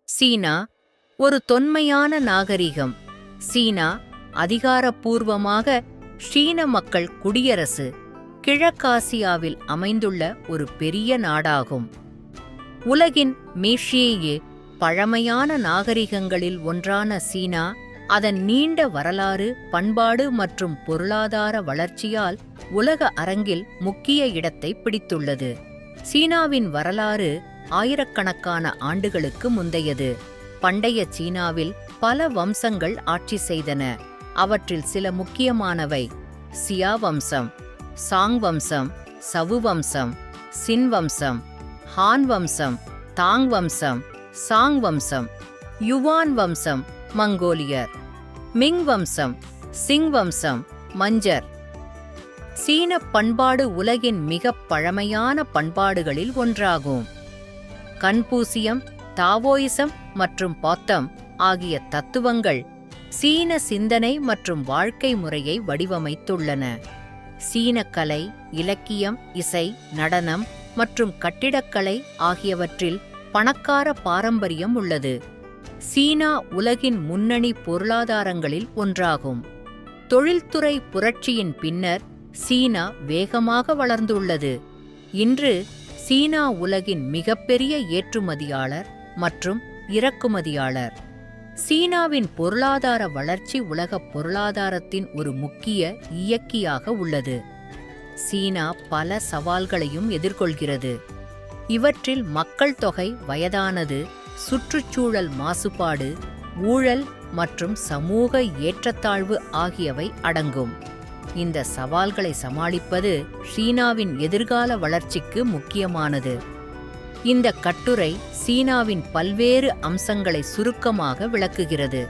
சீனா ஒரு தொன்மையான நாகரிகம். சீனா அதிகாரப்பூர்வமாக சீன மக்கள் குடியரசு, கிழக்காசியாவில் அமைந்துள்ள ஒரு பெரிய நாடாகும். உலகின் மிகப்பெரிய பழமையான நாகரிகங்களில் ஒன்றான சீனா அதன் நீண்ட வரலாறு, பண்பாடு மற்றும் பொருளாதார வளர்ச்சியால் உலக அரங்கில் முக்கிய இடத்தை பிடித்துள்ளது. சீனாவின் வரலாறு ஆயிரக்கணக்கான ஆண்டுகளுக்கு முந்தையது. பண்டைய சீனாவில் பல வம்சங்கள் ஆட்சி செய்தன. அவற்றில் சில முக்கியமானவை சியா வம்சம், சாங் வம்சம், சவு வம்சம், சின் வம்சம், ஹான் வம்சம், தாங் வம்சம், சாங் வம்சம், யுவான் வம்சம், மங்கோலியர், மிங் வம்சம், சிங் வம்சம், மஞ்சர். சீன பண்பாடு உலகின் மிகப் பழமையான பண்பாடுகளில் ஒன்றாகும். கன்பூசியம், தாவோயிசம் மற்றும் பௌத்தம் ஆகிய தத்துவங்கள் சீன சிந்தனை மற்றும் வாழ்க்கை முறையை வடிவமைத்துள்ளன. சீன கலை, இலக்கியம், இசை, நடனம் மற்றும் கட்டிடக்கலை ஆகியவற்றில் பணக்கார பாரம்பரியம் உள்ளது. சீனா உலகின் முன்னணி பொருளாதாரங்களில் ஒன்றாகும். தொழில்துறை புரட்சியின் பின்னர் சீனா வேகமாக வளர்ந்துள்ளது. இன்று சீனா உலகின் மிகப்பெரிய ஏற்றுமதியாளர் மற்றும் இறக்குமதியாளர். சீனாவின் பொருளாதார வளர்ச்சி உலகப் பொருளாதாரத்தின் ஒரு முக்கிய இயக்கியாக உள்ளது. சீனா பல சவால்களையும் எதிர்கொள்கிறது. இவற்றில் மக்கள் தொகை, வயதானது, சுற்றுச்சூழல் மாசுபாடு, ஊழல் மற்றும் சமூக ஏற்றத்தாழ்வு ஆகியவை அடங்கும். இந்த சவால்களை சமாளிப்பது சீனாவின் எதிர்கால வளர்ச்சிக்கு முக்கியமானது. இந்த கட்டுரை சீனாவின் பல்வேறு அம்சங்களை சுருக்கமாக விளக்குகிறது.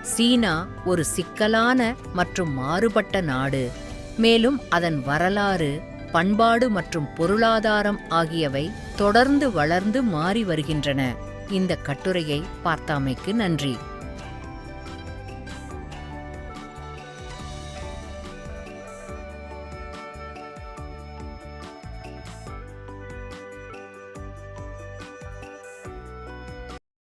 சீனா ஒரு சிக்கலான மற்றும் மாறுபட்ட நாடு, மேலும் அதன் வரலாறு, பண்பாடு மற்றும் பொருளாதாரம் ஆகியவை தொடர்ந்து வளர்ந்து மாறி வருகின்றன. இந்த கட்டுரையை பார்த்தமைக்கு நன்றி.